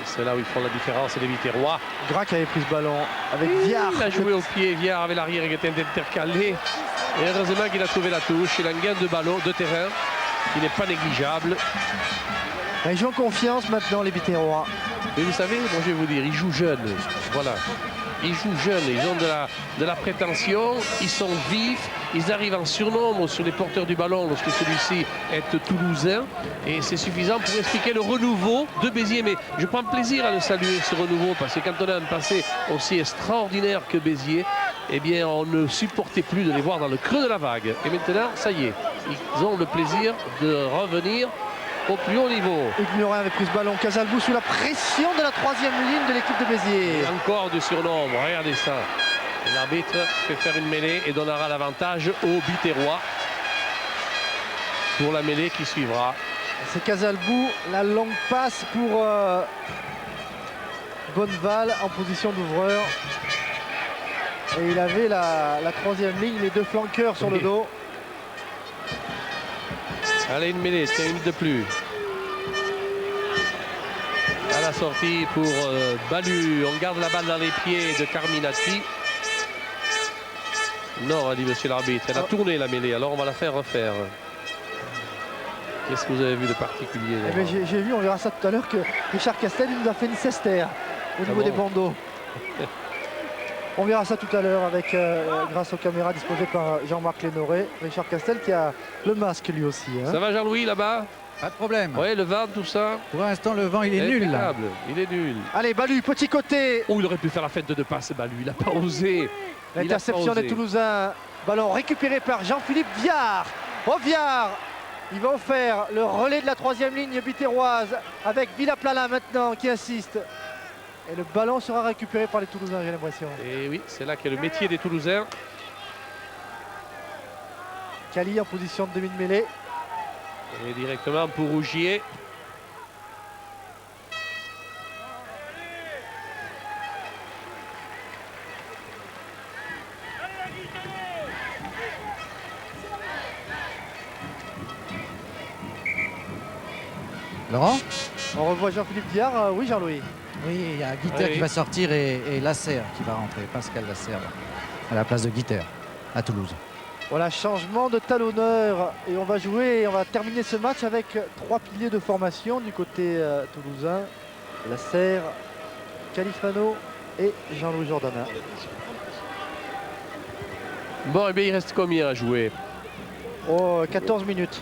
C'est là où ils font la différence, les Biterrois. Gras qui avait pris ce ballon avec Viard. Il a joué au pied, Viard avec l'arrière qui était intercalé. Et heureusement qu'il a trouvé la touche. Il a un gain de ballon, de terrain, qui n'est pas négligeable. Ils jouent en confiance maintenant, les Biterrois. Et vous savez, bon, je vais vous dire, ils jouent jeunes. Voilà. Ils jouent jeunes, ils ont de la prétention, ils sont vifs, ils arrivent en surnombre sur les porteurs du ballon lorsque celui-ci est toulousain. Et c'est suffisant pour expliquer le renouveau de Béziers. Mais je prends plaisir à le saluer, ce renouveau, parce que quand on a un passé aussi extraordinaire que Béziers, eh bien, on ne supportait plus de les voir dans le creux de la vague. Et maintenant, ça y est, ils ont le plaisir de revenir au plus haut niveau. Ignorant avait pris ce ballon. Casalbou sous la pression de la troisième ligne de l'équipe de Béziers. Et encore du surnombre, regardez ça. L'arbitre fait faire une mêlée et donnera l'avantage aux Biterrois pour la mêlée qui suivra. C'est Casalbou, la longue passe pour Bonneval en position d'ouvreur. Et il avait la troisième ligne, les deux flanqueurs sur le dos. Allez, une mêlée, c'est une minute de plus. À la sortie pour Balu. On garde la balle dans les pieds de Carminati. Non, a dit monsieur l'arbitre. Elle a tourné la mêlée, alors on va la faire refaire. Qu'est-ce que vous avez vu de particulier? J'ai vu, on verra ça tout à l'heure, que Richard Castel nous a fait une cestère au niveau des bandeaux. On verra ça tout à l'heure avec, grâce aux caméras disposées par Jean-Marc Lénoré. Richard Castel qui a le masque lui aussi. Hein. Ça va Jean-Louis là-bas? Pas de problème. Oui, le vent, tout ça. Pour l'instant, le vent, il est nul. Là. Il est nul. Allez, Balu, petit côté. Oh, il aurait pu faire la fête de deux passes, Balu. Il n'a pas osé. L'interception des Toulousains. Ballon récupéré par Jean-Philippe Viard. Oh, Viard. Il va faire le relais de la troisième ligne biterroise avec Villaplana maintenant qui insiste. Et le ballon sera récupéré par les Toulousains, j'ai l'impression. Et oui, c'est là qu'est le métier des Toulousains. Cali en position de demi de mêlée. Et directement pour Rougier. Laurent? On revoit Jean-Philippe Viard, oui Jean-Louis. Oui, il y a Guiter qui va sortir et Lasserre qui va rentrer. Pascal Lasserre à la place de Guiter à Toulouse. Voilà, changement de talonneur. Et on va jouer, et on va terminer ce match avec trois piliers de formation du côté toulousain. Lasserre, Califano et Jean-Louis Jordana. Bon, et bien il reste combien à jouer? Oh, 14 minutes.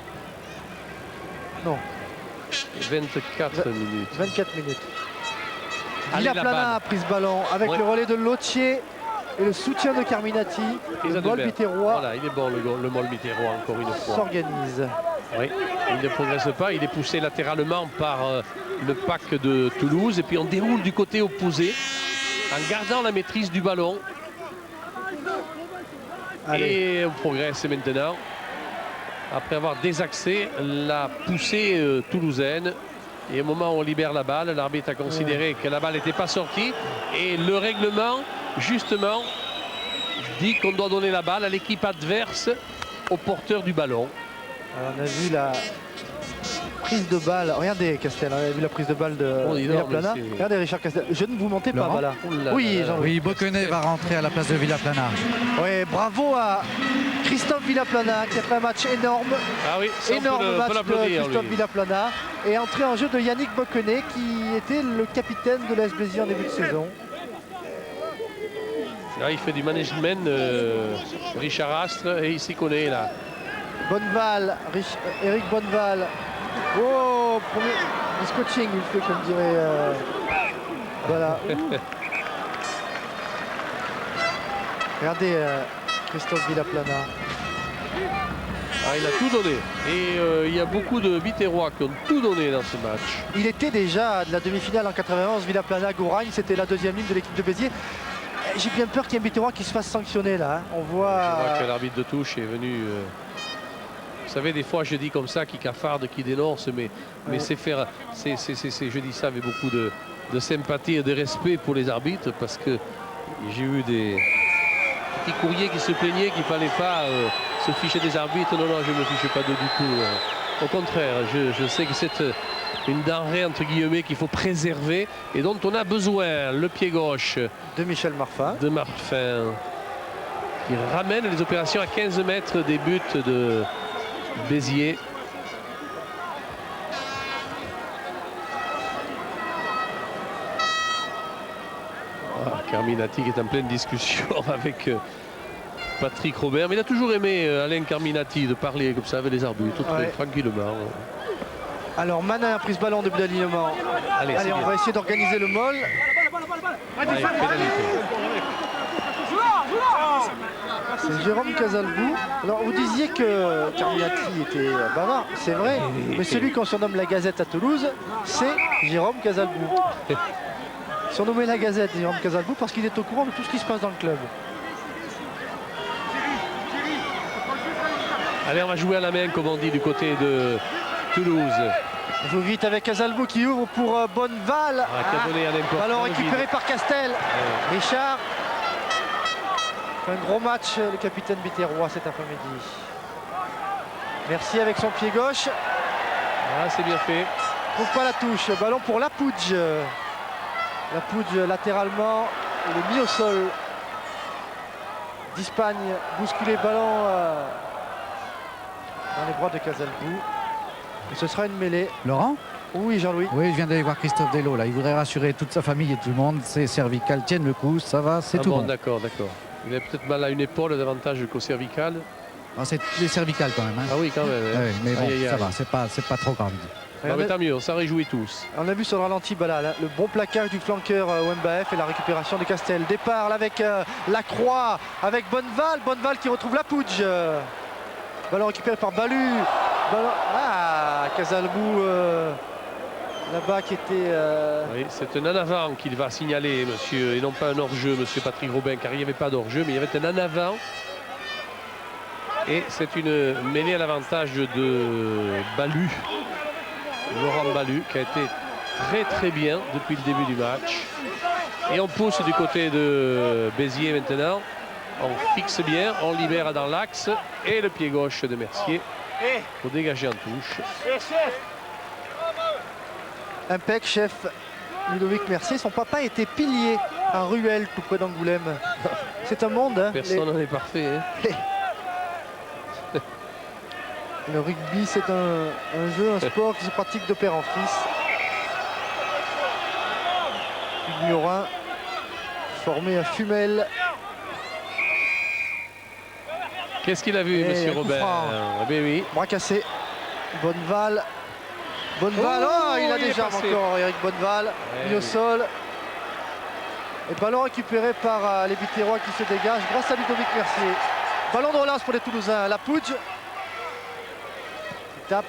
Non. 24 minutes. 24 minutes. Villaplana a pris ce ballon avec le relais de Lottier et le soutien de Carminati. Le Mol Biterrois. Voilà, il est bon le Mol Biterrois encore une fois. S'organise. Oui, il ne progresse pas, il est poussé latéralement par le pack de Toulouse et puis on déroule du côté opposé en gardant la maîtrise du ballon. Allez. Et on progresse maintenant. Après avoir désaxé la poussée toulousaine. Et au moment où on libère la balle, l'arbitre a considéré que la balle n'était pas sortie. Et le règlement, justement, dit qu'on doit donner la balle à l'équipe adverse au porteur du ballon. Alors on a vu la prise de balle. Regardez Castel, on a vu la prise de balle de Villaplana. Regardez Richard Castel. Je ne vous mentez pas, voilà. Oui, oui, Boquenet va rentrer à la place de Villaplana. Oui, bravo à Christophe Villaplana qui a fait un match énorme. Ah oui, énorme match de Christophe Villaplana. Et entrée en jeu de Yannick Boquenet qui était le capitaine de l'AS Béziers en début de saison. Là, il fait du management, Richard Astre, et il s'y connaît là. Bonneval, Eric Bonneval. Oh, premier du scotching, il fait comme dirait. Voilà. Regardez Christophe Villaplana. Ah, il a tout donné. Et il y a beaucoup de Biterrois qui ont tout donné dans ce match. Il était déjà de la demi-finale en 91, Villaplana-Gouragne, c'était la deuxième ligne de l'équipe de Béziers. J'ai bien peur qu'il y ait un Biterrois qui se fasse sanctionner là. Hein. On voit que l'arbitre de touche est venu. Vous savez, des fois je dis comme ça, qui cafarde, qui dénonce, mais c'est faire. Je dis ça avec beaucoup de sympathie et de respect pour les arbitres, parce que j'ai eu des petits courriers qui se plaignaient qu'il ne fallait pas se ficher des arbitres. Non, non, je ne me fiche pas du tout. Au contraire, je sais que une denrée entre guillemets qu'il faut préserver et dont on a besoin. Le pied gauche de Michel Marfin. De Marfin qui ramène les opérations à 15 mètres des buts de Béziers. Carminati qui est en pleine discussion avec Patrick Robert, mais il a toujours aimé Alain Carminati de parler comme ça avec les arbitres, tranquillement. Alors Manin a pris ce ballon depuis l'alignement. Allez, on va essayer d'organiser le molle. Allez, c'est Jérôme Casalbou. Alors vous disiez que Carminati était bavard, c'est vrai, mais celui qu'on surnomme la Gazette à Toulouse, c'est Jérôme Casalbou. Surnommé la Gazette, Jérôme Casalbou, parce qu'il est au courant de tout ce qui se passe dans le club. Allez, on va jouer à la main, comme on dit, du côté de Toulouse. On joue vite avec Casalbou qui ouvre pour Bonneval. Ballon récupéré par Castel. Richard. Un gros match, le capitaine biterrois cet après-midi. Merci avec son pied gauche. Ah, c'est bien fait. Trouve pas la touche. Ballon pour Lapouge. Lapouge latéralement. Il est mis au sol. D'Espagne. Bousculer le ballon dans les bras de Casalbou. Et ce sera une mêlée. Laurent? Oui, Jean-Louis. Oui, je viens d'aller voir Christophe Delot. Là, il voudrait rassurer toute sa famille et tout le monde. Ses cervicales tiennent le coup, ça va, c'est tout bon. D'accord. Il a peut-être mal à une épaule davantage qu'au cervical. Ah, c'est les cervicales quand même. Hein. Ah oui, quand même. Hein. Ouais, mais bon, ça va, c'est pas trop grave. Non, mais tant mieux, on s'en réjouit tous. On a vu sur le ralenti le bon plaquage du flanqueur Wembaef et la récupération de Castel. Départ là, avec Lacroix, avec Bonneval. Bonneval qui retrouve Lapouge. Ballon récupéré par Balu. Casalbou là-bas qui était... Oui, c'est un en avant qu'il va signaler, monsieur, et non pas un hors-jeu, monsieur Patrick Robin, car il n'y avait pas d'hors-jeu, mais il y avait un en avant. Et c'est une mêlée à l'avantage de Balu, Laurent Balu, qui a été très bien depuis le début du match. Et on pousse du côté de Béziers maintenant. On fixe bien, on libère dans l'axe et le pied gauche de Mercier pour dégager en touche. Impec, chef Ludovic Mercier. Son papa était pilier à Ruelle, tout près d'Angoulême. C'est un monde. Hein, personne n'en est parfait. Hein. Le rugby, c'est un jeu, un sport qui se pratique de père en fils. Ignorin, formé à Fumel. Qu'est-ce qu'il a vu, monsieur Robert? Oui. Bras cassé. Bonneval. Il a des jambes encore, Eric Bonneval. Mis au sol. Et ballon récupéré par les Biterrois qui se dégagent grâce à Ludovic Mercier. Ballon de relance pour les Toulousains. Lapouge. Qui tape.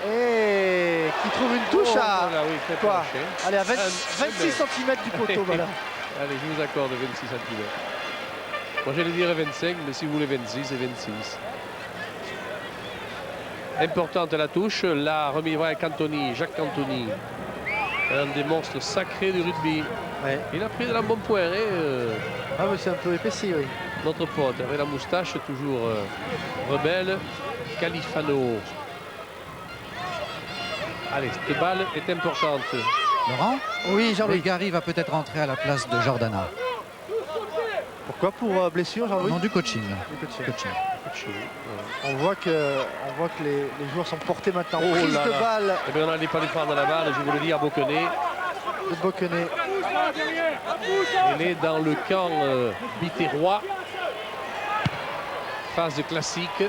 Et qui trouve une touche à quoi? Allez, à 26 cm du poteau. Voilà. Allez, je vous accorde 26 cm. Moi j'allais dire 25, mais si vous voulez 26, c'est 26. Importante la touche, la remise avec Cantoni, Jacques Cantoni. Un des monstres sacrés du rugby. Ouais. Il a pris de la bonne poire. Ah mais c'est un peu épaissi, oui. Notre pote, avec la moustache, toujours rebelle, Califano. Allez, cette balle est importante. Laurent? Oui, Jean-Louis. Gary va peut-être rentrer à la place de Jordana. Pourquoi? Pour blessure, Jean-Louis? Non, du coaching. On voit que les joueurs sont portés maintenant. Prise de balle. Eh bien, on n'allait pas lui prendre la balle, je vous le dis, à Bocquenet. De Bocquenet. Il est dans le camp biterrois. Phase classique.